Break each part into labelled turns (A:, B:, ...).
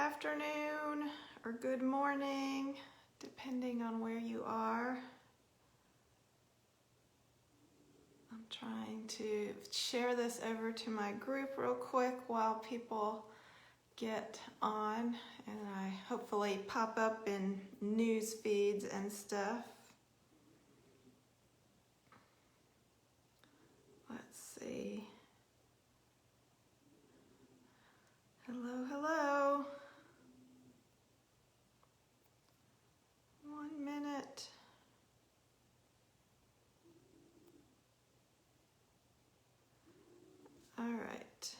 A: afternoon or good morning, depending on where you are. I'm trying to share this over to my group real quick while people get on, and I hopefully pop up in news feeds and stuff. Let's see. Hello, hello. 1 minute. All right.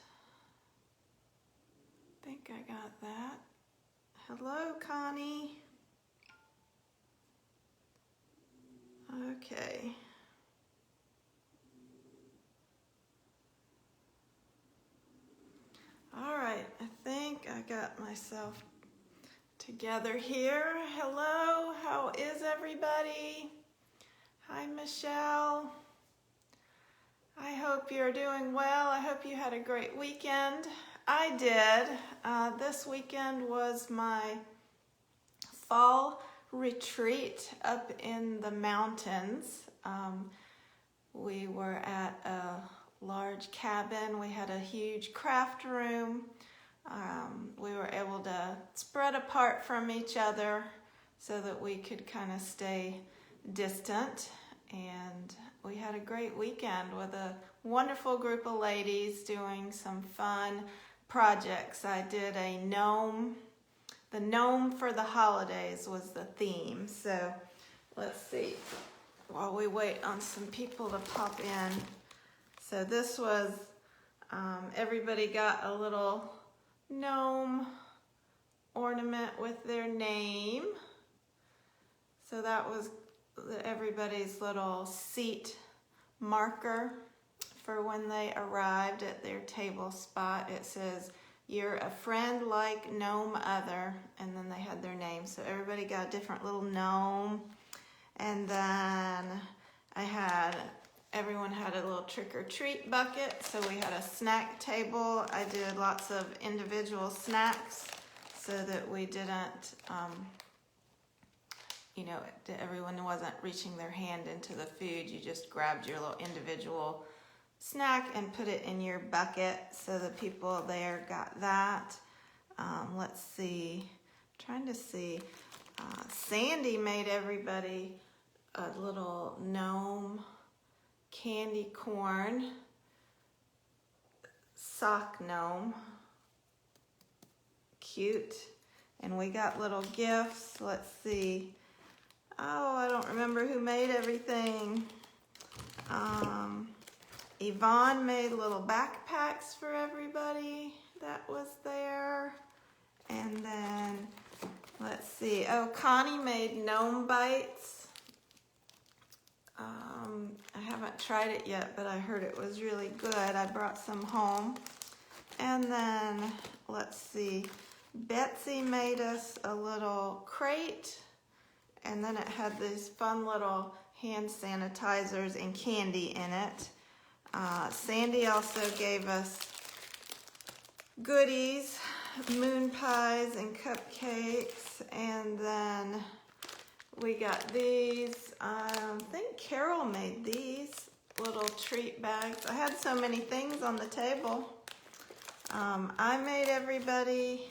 A: I think I got that. Hello, Connie. Okay. All right, I think I got myself together here. Hello, how is everybody? Hi, Michelle. I hope you're doing well. I hope you had a great weekend. I did. This weekend was my fall retreat up in the mountains. We were at a large cabin. We had a huge craft room. We were able to spread apart from each other so that we could kind of stay distant, and we had a great weekend with a wonderful group of ladies doing some fun projects. I did a gnome. The gnome for the holidays was the theme. So let's see, while we wait on some people to pop in. So this was, everybody got a little gnome ornament with their name. So that was everybody's little seat marker for when they arrived at their table spot. It says, "You're a friend like gnome other," and then they had their name. So everybody got a different little gnome. And then everyone had a little trick-or-treat bucket, so we had a snack table. I did lots of individual snacks so that we didn't, everyone wasn't reaching their hand into the food. You just grabbed your little individual snack and put it in your bucket, so the people there got that. Let's see, trying to see. Sandy made everybody a little gnome candy corn sock gnome. Cute. And we got little gifts. Let's see. Oh, I don't remember who made everything. Yvonne made little backpacks for everybody that was there. And then, let's see. Oh, Connie made gnome bites. I haven't tried it yet, but I heard it was really good. I brought some home. And then, let's see. Betsy made us a little crate. And then it had these fun little hand sanitizers and candy in it. Sandy also gave us goodies, moon pies and cupcakes, and then we got these. I think Carol made these little treat bags. I had so many things on the table. I made everybody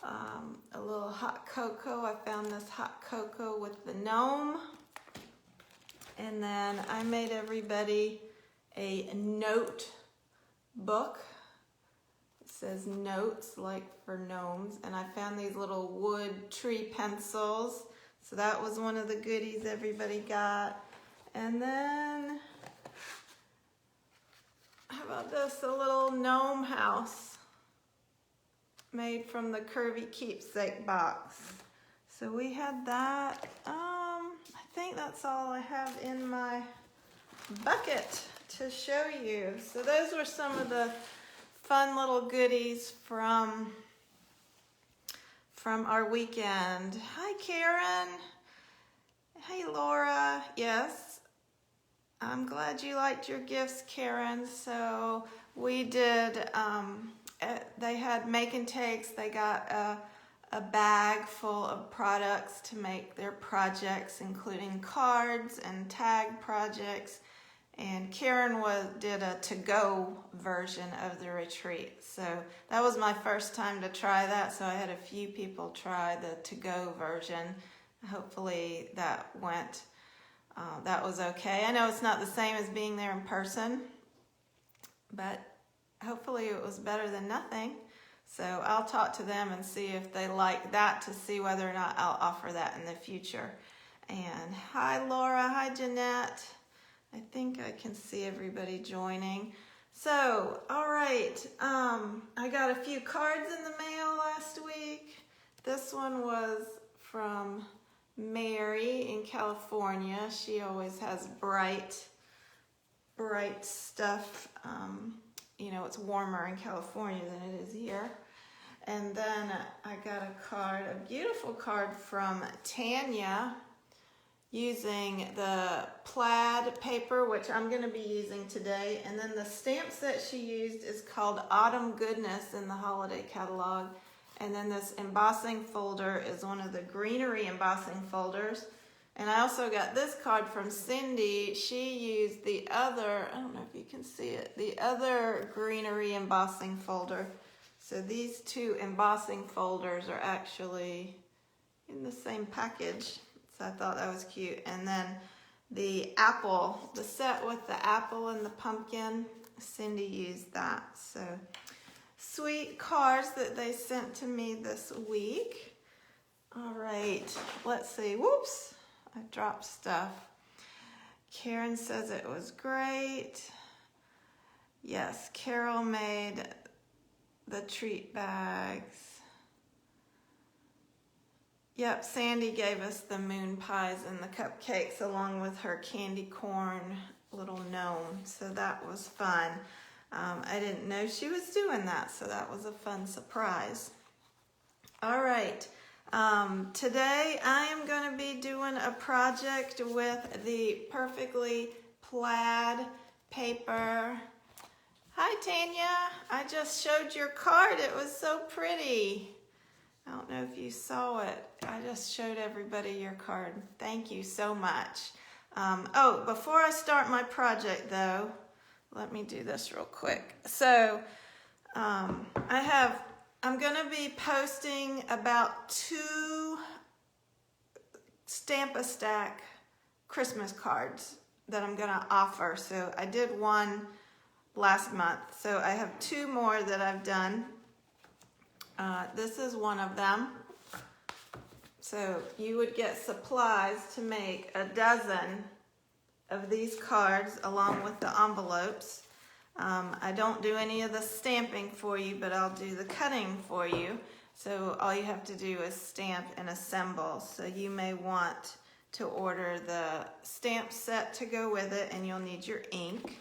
A: a little hot cocoa. I found this hot cocoa with the gnome. And then I made everybody a note book. It says notes, like for gnomes. And I found these little wood tree pencils. So that was one of the goodies everybody got. And then, how about this? A little gnome house made from the curvy keepsake box. So we had that. I think that's all I have in my bucket to show you. So those were some of the fun little goodies from our weekend. Hi, Karen. Hey, Laura. Yes, I'm glad you liked your gifts, Karen. So we did they had make and takes. They got a bag full of products to make their projects, including cards and tag projects. And Karen did a to-go version of the retreat. So that was my first time to try that. So I had a few people try the to-go version. Hopefully that was okay. I know it's not the same as being there in person, but hopefully it was better than nothing. So I'll talk to them and see if they like that, to see whether or not I'll offer that in the future. And hi Laura, hi Jeanette. I think I can see everybody joining. So, all right, I got a few cards in the mail last week. This one was from Mary in California. She always has bright stuff. You know, it's warmer in California than it is here. And then I got a beautiful card from Tanya, using the Plaid paper, which I'm going to be using today. And then the stamps that she used is called Autumn Goodness in the holiday catalog. And then this embossing folder is one of the greenery embossing folders. And I also got this card from Cindy. She used the other, I don't know if you can see it, the other greenery embossing folder. So these two embossing folders are actually in the same package. So I thought that was cute. And then the apple, the set with the apple and the pumpkin, Cindy used that. So sweet cards that they sent to me this week. All right, let's see. Whoops, I dropped stuff. Karen says it was great. Yes, Carol made the treat bags. Yep, Sandy gave us the moon pies and the cupcakes along with her candy corn little gnome, so that was fun. I didn't know she was doing that, so that was a fun surprise. All right, today I am going to be doing a project with the Perfectly Plaid paper. Hi Tanya, I just showed your card. It was so pretty. I don't know if you saw it. I just showed everybody your card. Thank you so much. Oh, before I start my project though, let me do this real quick. So I'm gonna be posting about 2 Stamp-A-Stack Christmas cards that I'm gonna offer. So I did one last month. So I have 2 more that I've done. This is one of them. So you would get supplies to make a dozen of these cards along with the envelopes. I don't do any of the stamping for you, but I'll do the cutting for you. So all you have to do is stamp and assemble. So you may want to order the stamp set to go with it, and you'll need your ink.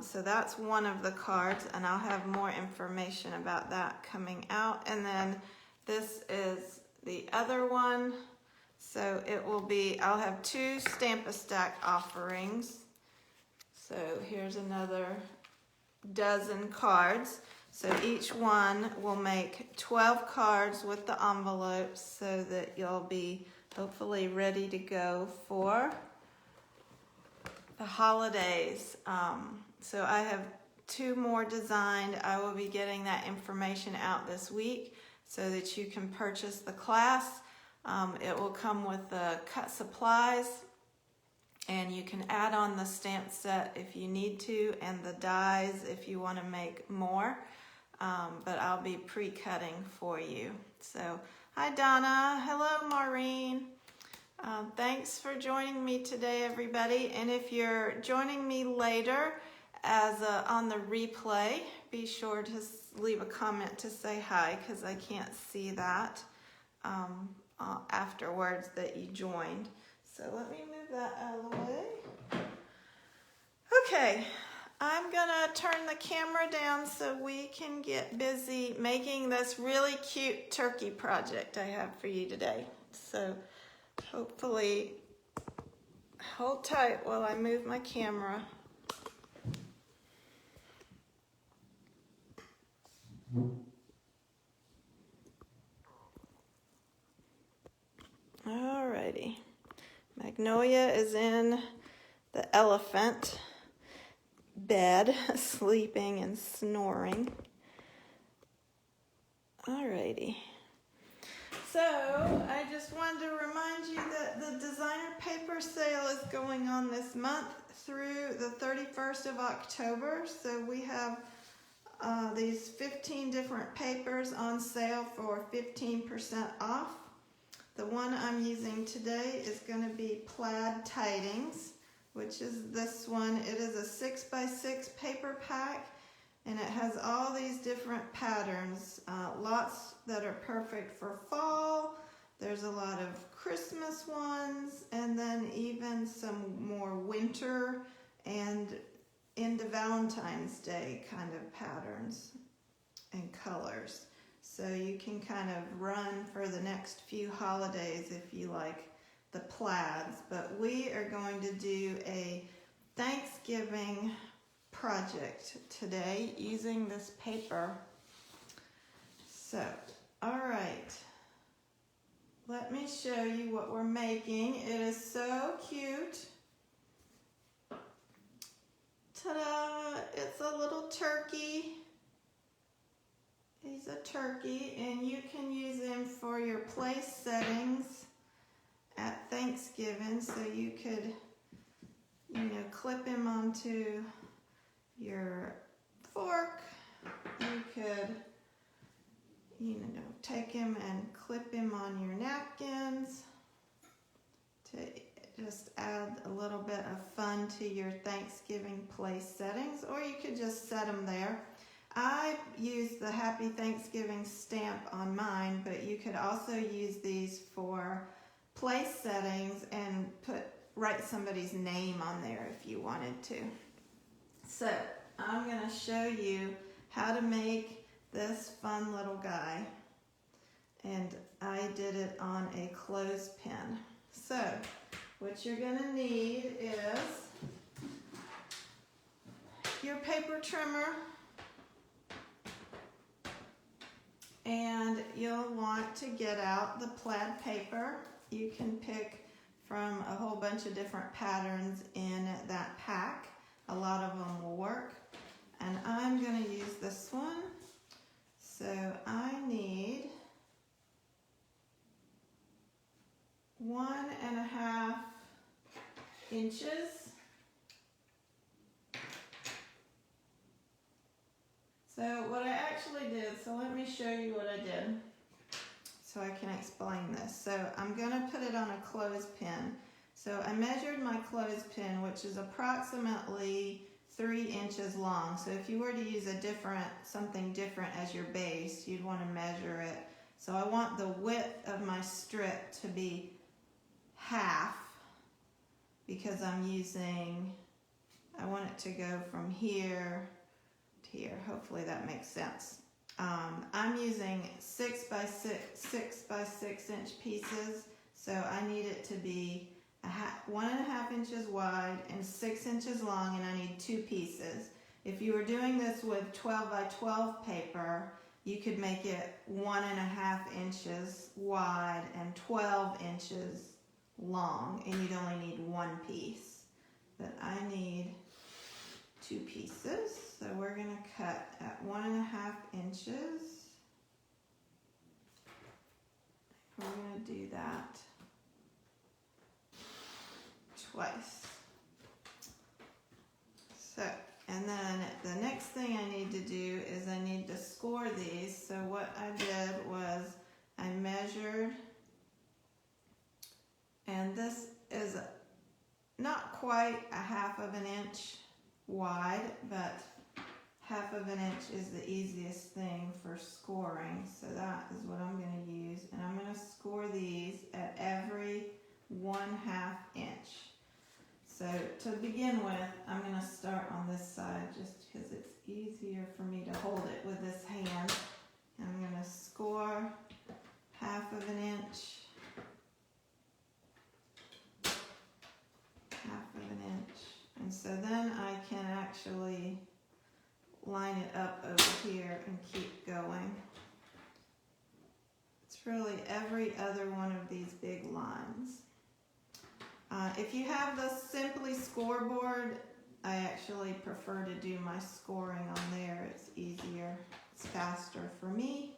A: So that's one of the cards, and I'll have more information about that coming out. And then this is the other one. So it will be, I'll have 2 Stamp-A-Stack offerings. So here's another dozen cards. So each one will make 12 cards with the envelopes so that you'll be hopefully ready to go for the holidays. So I have 2 more designed. I will be getting that information out this week so that you can purchase the class. It will come with the cut supplies, and you can add on the stamp set if you need to, and the dies if you want to make more. But I'll be pre-cutting for you. So hi Donna, hello Maureen. Thanks for joining me today, everybody. And if you're joining me later on the replay, be sure to leave a comment to say hi, because I can't see that afterwards that you joined. So let me move that out of the way. Okay, I'm gonna turn the camera down so we can get busy making this really cute turkey project I have for you today. So hopefully, hold tight while I move my camera. Alrighty. Magnolia is in the elephant bed, sleeping and snoring. Alrighty. So, I just wanted to remind you that the designer paper sale is going on this month through the 31st of October. So we have these 15 different papers on sale for 15% off. The one I'm using today is going to be Plaid Tidings, which is this one. It is a 6x6 paper pack, and it has all these different patterns, lots that are perfect for fall. There's a lot of Christmas ones, and then even some more winter and into Valentine's Day kind of patterns and colors. So you can kind of run for the next few holidays if you like the plaids. But we are going to do a Thanksgiving project today using this paper. So, all right. Let me show you what we're making. It is so cute. Ta-da! It's a little turkey. He's a turkey, and you can use him for your place settings at Thanksgiving. So you could, clip him onto your fork. You could, take him and clip him on your napkins to just add a little bit of fun to your Thanksgiving place settings, or you could just set them there. I use the Happy Thanksgiving stamp on mine, but you could also use these for place settings and write somebody's name on there if you wanted to. So I'm going to show you how to make this fun little guy, and I did it on a clothespin. So what you're going to need is your paper trimmer, and you'll want to get out the plaid paper. You can pick from a whole bunch of different patterns in that pack. A lot of them will work, and I'm going to use this one. So I need 1.5 inches. So what I actually did, so let me show you what I did so I can explain this. So I'm going to put it on a clothespin. So I measured my clothespin, which is approximately 3 inches long. So if you were to use something different as your base, you'd want to measure it. So I want the width of my strip to be half, because I want it to go from here to here. Hopefully that makes sense. I'm using 6x6 inch pieces, so I need it to be 1.5 inches wide and 6 inches long, and I need 2 pieces. If you were doing this with 12x12 paper, you could make it 1.5 inches wide and 12 inches long, and you'd only need 1 piece. But I need 2 pieces, so we're going to cut at 1.5 inches. We're going to do that twice. So, and then the next thing I need to do is I need to score these. So what I did was I measured, and this is not quite 1/2 inch wide, but 1/2 inch is the easiest thing for scoring. So that is what I'm going to use, and I'm going to score these at every 1/2 inch. So to begin with, I'm going to start on this side just because it's easier for me to hold it with this hand. And I'm going to score 1/2 inch, 1/2 inch. And so then I can actually line it up over here and keep going. every other one of these big lines. If you have the Simply scoreboard, I actually prefer to do my scoring on there. It's easier, it's faster for me,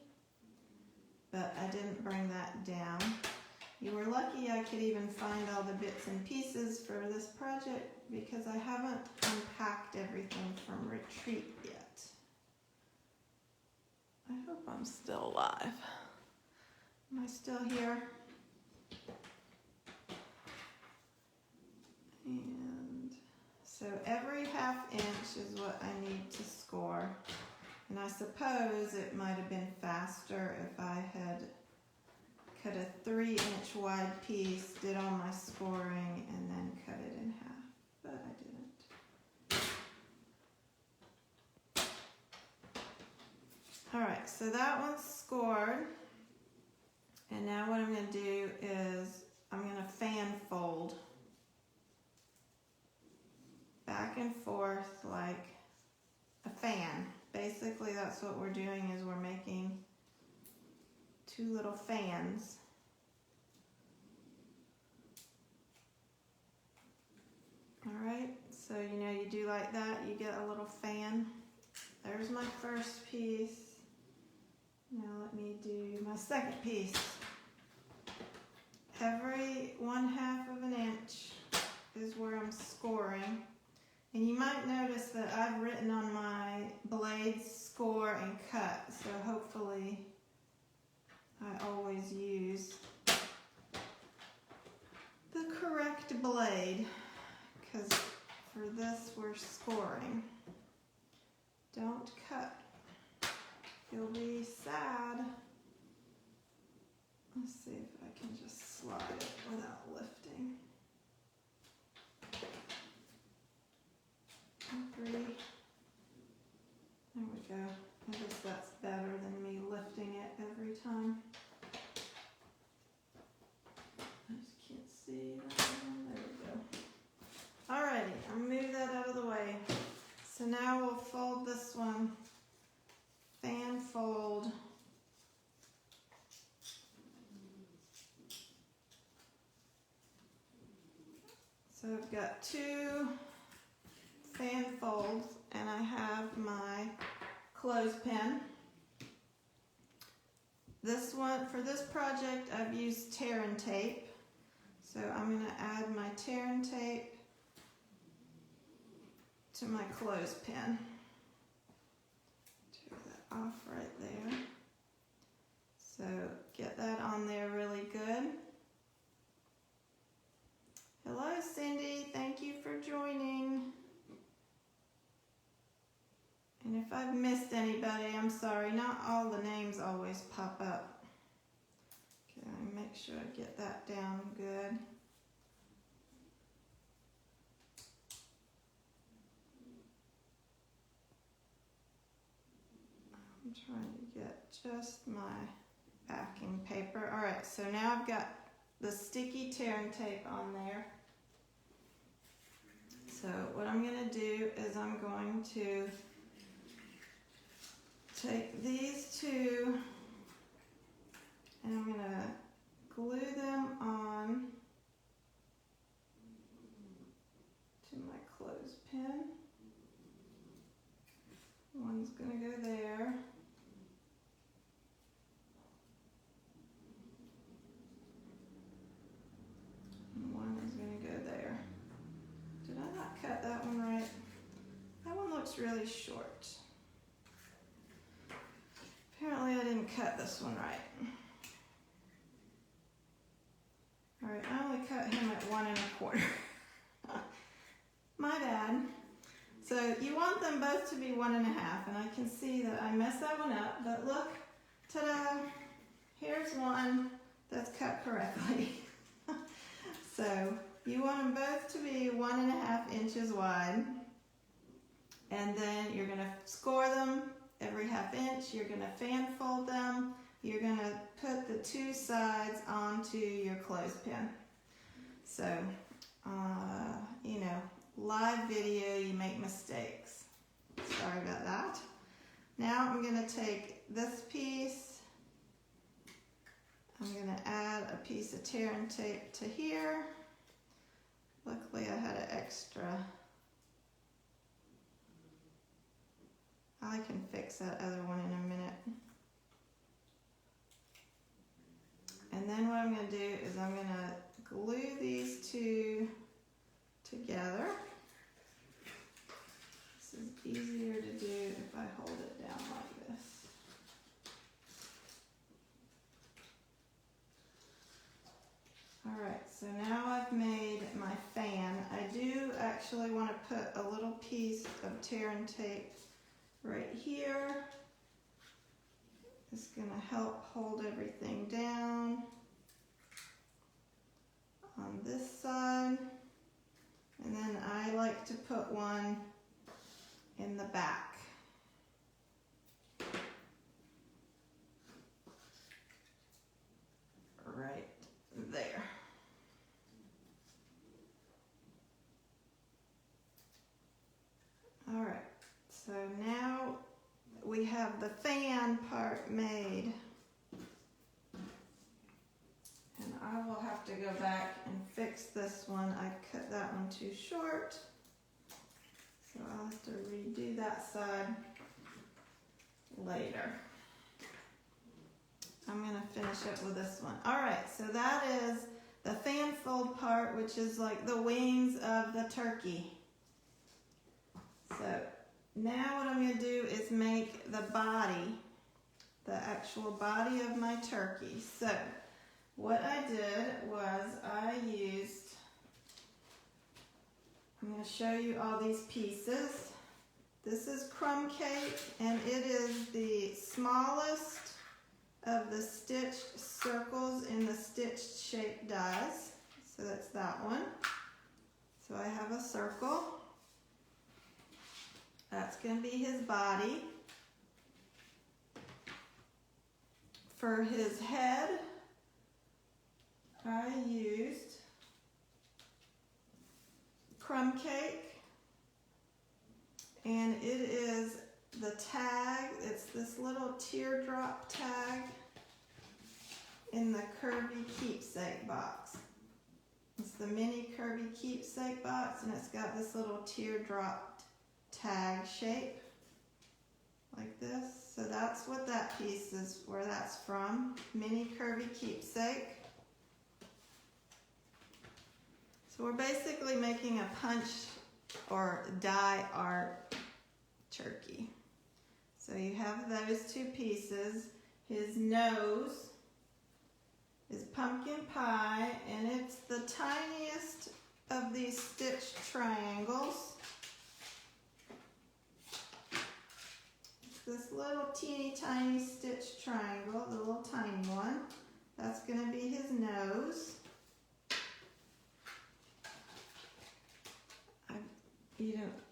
A: but I didn't bring that down. You were lucky I could even find all the bits and pieces for this project because I haven't unpacked everything from retreat yet. I hope I'm still alive. Am I still here? And so every ½ inch is what I need to score. And I suppose it might have been faster if I had cut a 3-inch wide piece, did all my scoring, and then cut it in half, but I didn't. All right, so that one's scored. And now what I'm going to do is I'm going to fan fold back and forth like a fan. Basically, that's what we're doing, is we're making 2 little fans. All right, so you know you do like that, you get a little fan. There's my first piece. Now let me do my second piece. Every 1/2 of an inch is where I'm scoring. And you might notice that I've written on my blades score and cut, so hopefully I always use the correct blade, because for this we're scoring. Don't cut. You'll be sad. Let's see if I can just slide it without lifting. 3. There we go. I guess that's better than me lifting it every time. I just can't see that one. There we go. Alrighty, I'll move that out of the way. So now we'll fold this one, fan fold. So I've got 2 fan folds, and I have my clothespin. This one, for this project, I've used tear and tape. So I'm going to add my tear and tape to my clothespin. Take that off right there. So get that on there really good. Hello Cindy, thank you for joining. And if I've missed anybody, I'm sorry, not all the names always pop up. Okay, make sure I get that down good. I'm trying to get just my backing paper. All right, so now I've got the sticky tear and tape on there. So what I'm going to do is I'm going to take these 2 and I'm going to glue them on to my clothespin. One's going to go there. And one is going to go there. Did I not cut that one right? That one looks really short. Apparently I didn't cut this one right. Alright, I only cut him at 1 1/4. My bad. So you want them both to be 1 1/2, and I can see that I messed that one up, but look, ta-da, here's one that's cut correctly. So you want them both to be 1 1/2 inches wide, and then you're going to score them every ½ inch. You're going to fan fold them. You're going to put the 2 sides onto your clothespin. So, you know, live video, you make mistakes. Sorry about that. Now I'm going to take this piece, I'm going to add a piece of tear and tape to here. Luckily I had an extra. I can fix that other one in a minute. And then what I'm going to do is I'm going to glue these two together. This is easier to do if I hold it down like this. Alright, so now I've made my fan. I do actually want to put a little piece of tear and tape right here. It's going to help hold everything down on this side. And then I like to put one in the back. Right there. All right, so now we have the fan part made. And I will have to go back and fix this one. I cut that one too short. So I'll have to redo that side later. I'm going to finish it with this one. All right, so that is the fan fold part, which is like the wings of the turkey. So now what I'm going to do is make the body, the actual body of my turkey. So what I did was I used, I'm going to show you all these pieces. This is crumb cake, and it is the smallest of the stitched circles in the stitched shape dies. So that's that one. So I have a circle. That's going to be his body. For his head, I used crumb cake, and it is the tag. It's this little teardrop tag in the curvy keepsake box. It's the mini curvy keepsake box, and it's got this little teardrop tag shape like this. So that's what that piece is, where that's from. Mini curvy keepsake. So we're basically making a punch or die art turkey. So you have those two pieces. His nose is pumpkin pie, and it's the tiniest of these stitched triangles. This little teeny tiny stitched triangle, the little tiny one. That's going to be his nose.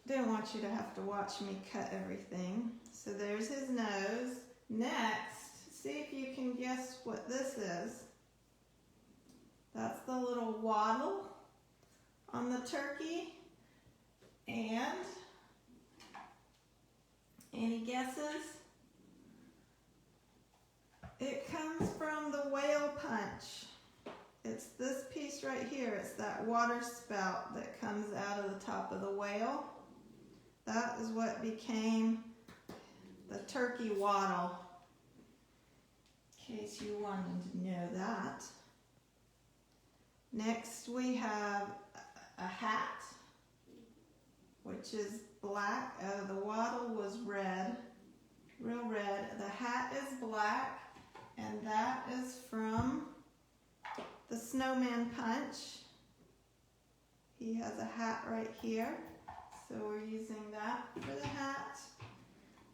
A: Didn't want you to have to watch me cut everything. So there's his nose. Next, see if you can guess what this is. That's the little waddle on the turkey. And any guesses? It comes from the whale punch. It's this piece right here. It's that water spout that comes out of the top of the whale. That is what became the turkey waddle, in case you wanted to know that. Next we have a hat, which is black. The waddle was red, real red. The hat is black, and that is from the snowman punch. He has a hat right here, so we're using that for the hat.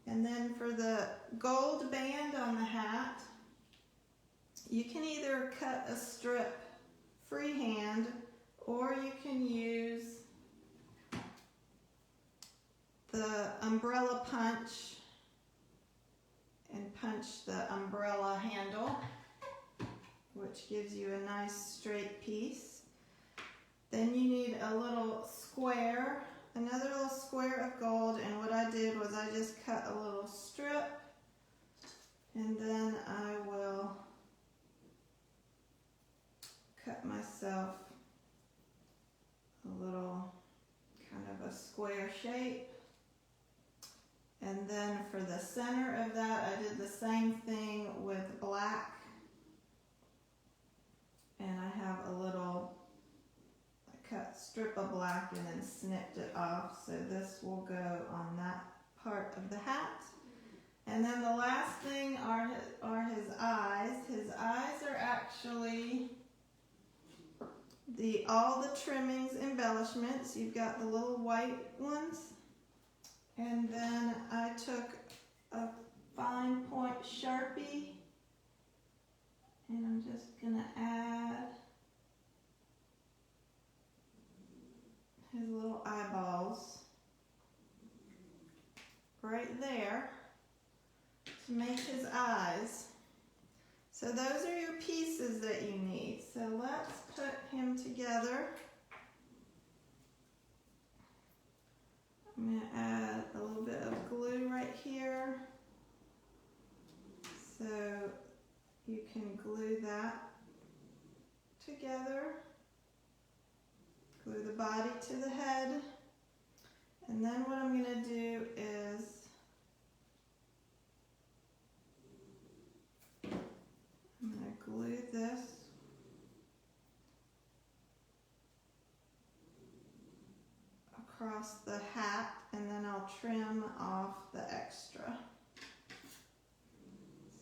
A: And then for the gold band on the hat, you can either cut a strip freehand, or you can use the umbrella punch and punch the umbrella handle, which gives you a nice straight piece. Then you need a little square, another little square of gold, and what I did was I just cut a little strip, and then I will myself a little kind of a square shape. And then for the center of that, I did the same thing with black. And I have a little cut strip of black and then snipped it off. So this will go on that part of the hat. And then the last thing are his eyes. His eyes are actually all the trimmings, embellishments. You've got the little white ones. And then I took a fine point Sharpie and I'm just gonna add his little eyeballs right there to make his eyes. So those are your pieces that you need. So let's put him together. I'm going to add a little bit of glue right here. So you can glue that together. Glue the body to the head. And then what I'm going to do is I'm going to glue this across the hat, and then I'll trim off the extra.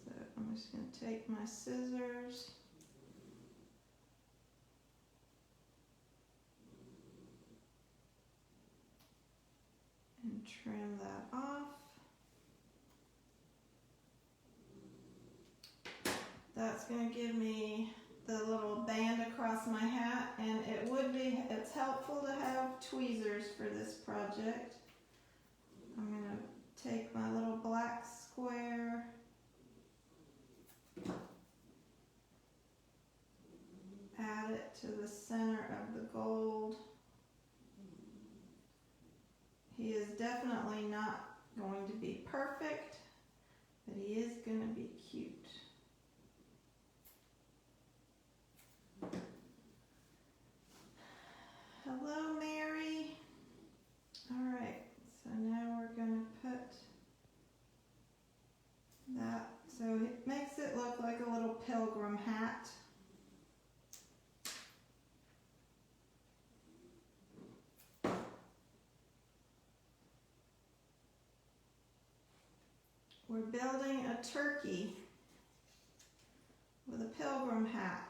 A: So I'm just going to take my scissors and trim that off. That's going to give me the little band across my hat, and it's helpful to have tweezers for this project. I'm going to take my little black square, add it to the center of the gold. He is definitely not going to be perfect, but he is going to be cute. Hello, Mary. All right, so now we're going to put that, so it makes it look like a little pilgrim hat. We're building a turkey with a pilgrim hat.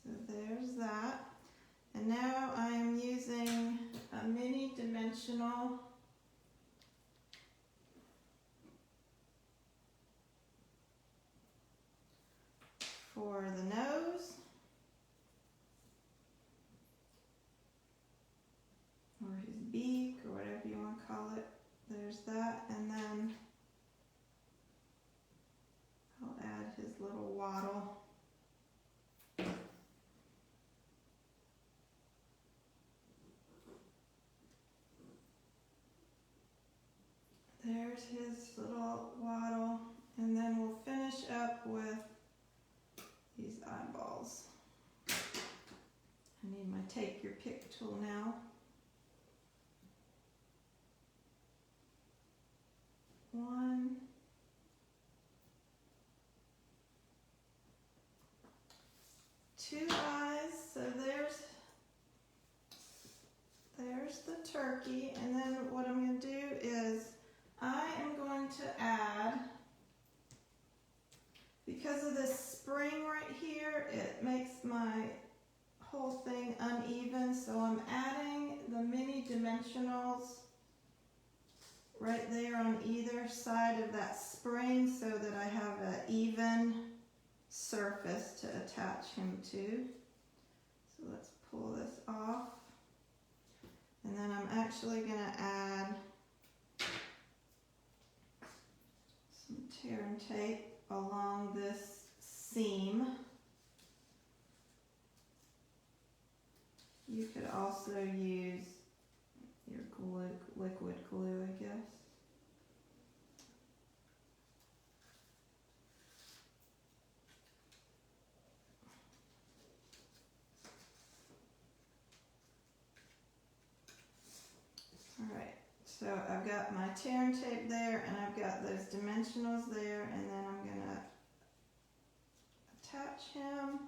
A: So there's that. And now I am using a mini dimensional for the nose, or his beak, or whatever you want to call it. There's that, and then I'll add his little waddle. There's his little waddle, and then we'll finish up with these eyeballs. I need my take your pick tool now. One, two eyes. So there's the turkey, and then what I'm going to do is I am going to add, because of this spring right here, it makes my whole thing uneven, so I'm adding the mini dimensionals right there on either side of that spring so that I have an even surface to attach him to. So let's pull this off. And then I'm actually going to add some tear and tape along this seam. You could also use your glue, liquid glue, I guess. got my tear and tape there, and I've got those dimensionals there, and then I'm gonna attach him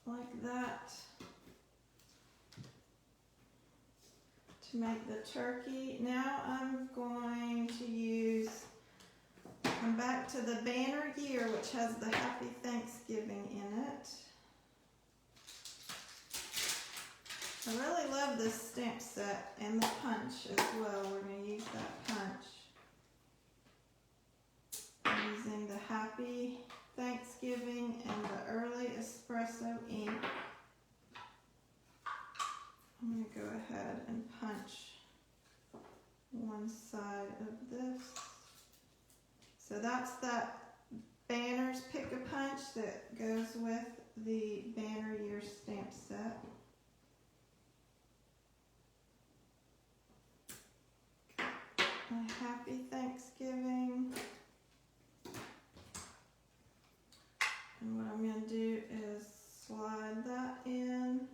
A: like that to make the turkey. Now I'm going to come back to the banner gear, which has the Happy Thanksgiving in it. I really love this stamp set and the punch as well. We're going to use that punch. I'm using the Happy Thanksgiving and the Early Espresso ink. I'm going to go ahead and punch one side of this. So that's that Banners Pick-a-Punch that goes with the Banner Year stamp set. My Happy Thanksgiving. And what I'm going to do is slide that in.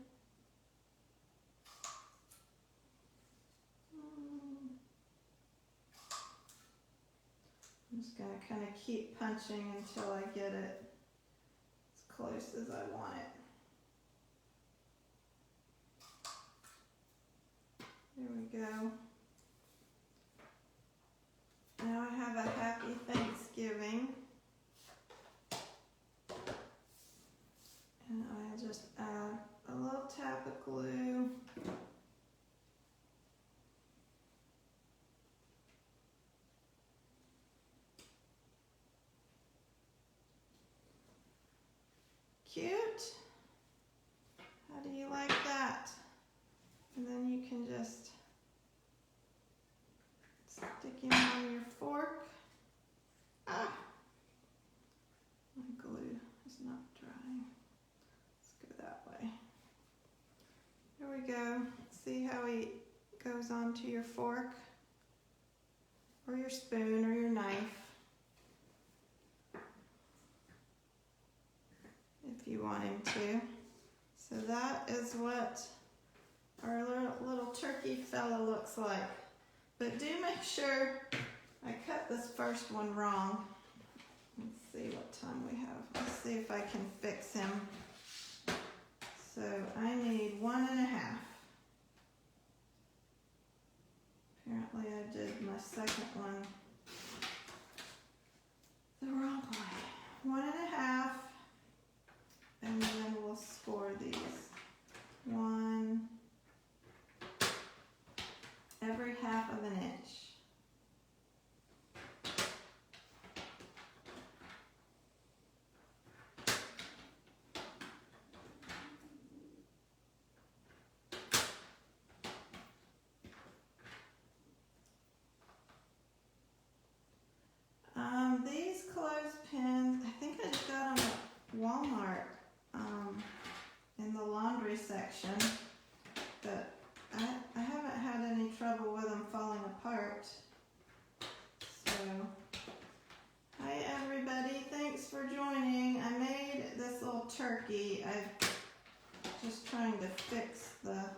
A: I'm just going to kind of keep punching until I get it as close as I want it. There we go. Now I have a Happy Thanksgiving. And I'll just add a little tap of glue. Cute. How do you like that? And then you can just stick him on your fork. Ah! My glue is not drying. Let's go that way. There we go. See how he goes onto your fork? Or your spoon or your knife. If you want him to. So that is what our little turkey fella looks like. But do make sure I cut this first one wrong. Let's see what time we have. Let's see if I can fix him. So I need 1.5. Apparently I did my second one the wrong way. 1.5. And then we'll score these. 1 every 1/2 inch. These clothespins, I think I just got them at Walmart in the laundry section, but I haven't had any trouble with them falling apart. So, hi everybody, thanks for joining. I made this little turkey. I'm just trying to fix the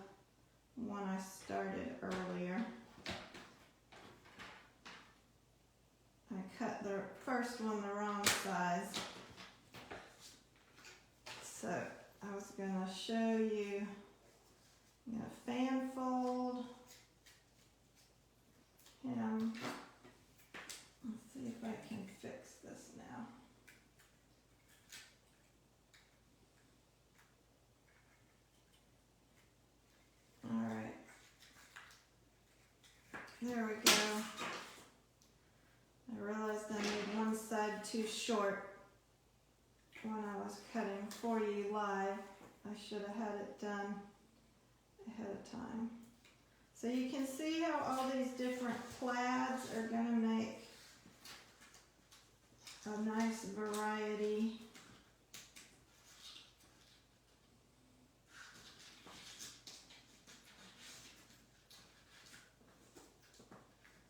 A: one I started earlier. I cut the first one the wrong size. So I was going to show you, I'm going to fan fold him. Let's see if I can fix this now. All right. There we go. I realized I made one side too short when I was cutting for you live. I should have had it done ahead of time. So you can see how all these different plaids are going to make a nice variety.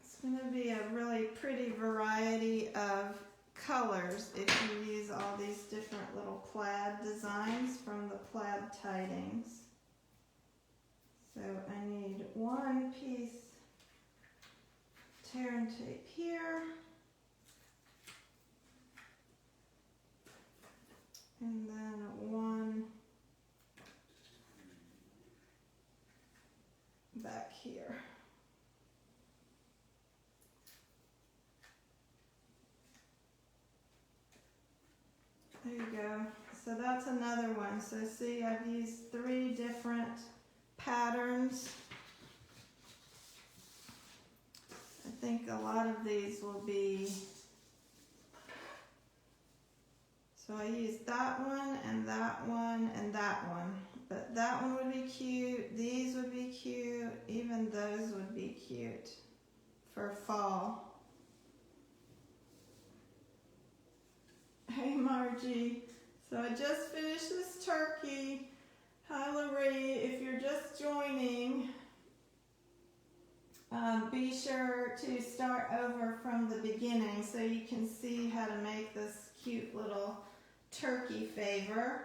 A: It's going to be a really pretty variety of colors if you use all these different little plaid designs from the Plaid Tidings. So I need one piece tear and tape here. And then one back here. There you go. So that's another one. So see, I've used 3 different patterns. I think a lot of these will be, so I used that one and that one and that one. But that one would be cute, these would be cute, even those would be cute for fall. Hey Margie, so I just finished this turkey. Hi Loree, if you're just joining, be sure to start over from the beginning so you can see how to make this cute little turkey favor.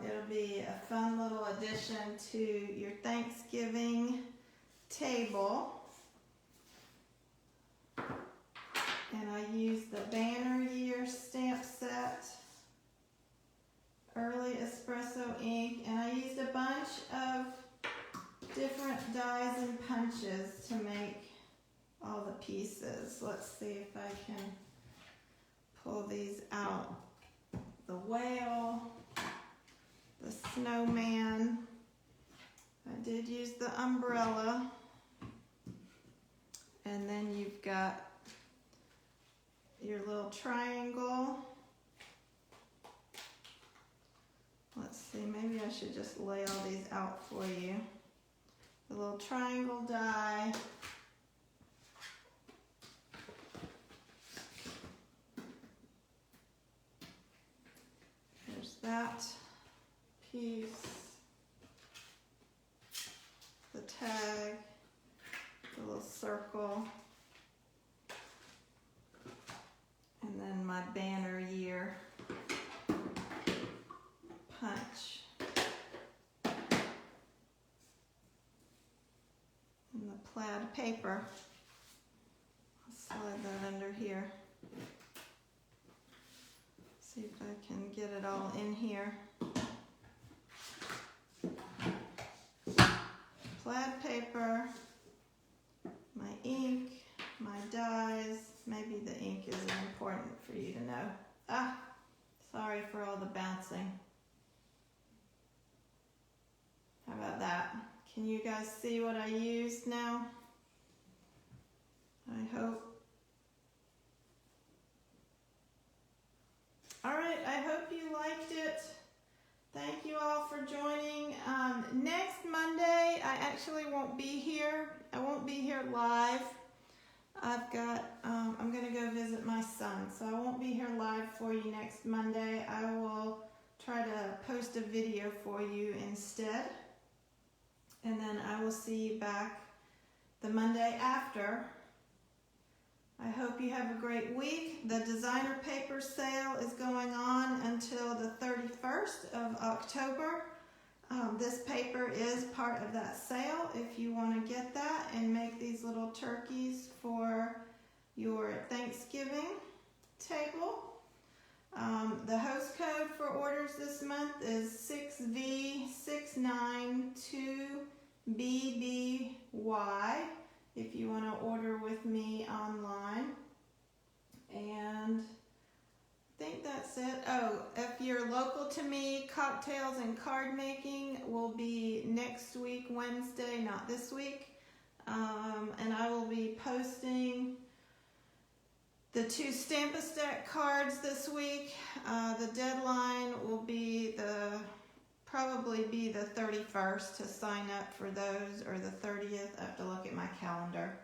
A: It'll be a fun little addition to your Thanksgiving table. And I used the Banner Year stamp set, Early Espresso ink, and I used a bunch of different dies and punches to make all the pieces. Let's see if I can pull these out. The whale, the snowman. I did use the umbrella. And then you've got your little triangle. Let's see, maybe I should just lay all these out for you. The little triangle die. There's that piece. The tag, the little circle. And then my Banner Year punch. And the plaid paper. I'll slide that under here. See if I can get it all in here. Plaid paper, my ink, my dies. Maybe the ink isn't important for you to know. Ah, sorry for all the bouncing. How about that? Can you guys see what I used now? I hope. All right, I hope you liked it. Thank you all for joining. Next Monday, I actually won't be here. I won't be here live. I've got, I'm going to go visit my son, so I won't be here live for you next Monday. I will try to post a video for you instead. And then I will see you back the Monday after. I hope you have a great week. The designer paper sale is going on until the 31st of October. This paper is part of that sale if you want to get that and make these little turkeys for your Thanksgiving table. The host code for orders this month is 6V692BBY if you want to order with me online. And I think that's it. Oh, if you're local to me, cocktails and card making will be next week, Wednesday, not this week. And I will be posting the 2 Stamp-A-Stack cards this week. The deadline will be probably be the 31st to sign up for those, or the 30th. I have to look at my calendar.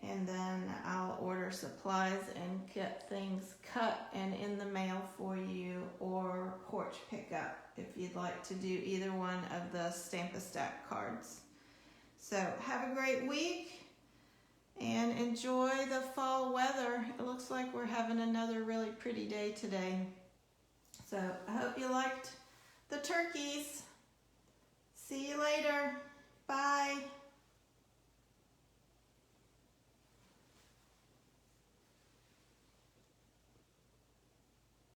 A: And then I'll order supplies and get things cut and in the mail for you, or porch pickup if you'd like to do either one of the Stamp-A-Stack cards. So have a great week and enjoy the fall weather. It looks like we're having another really pretty day today. So I hope you liked the turkeys. See you later. Bye.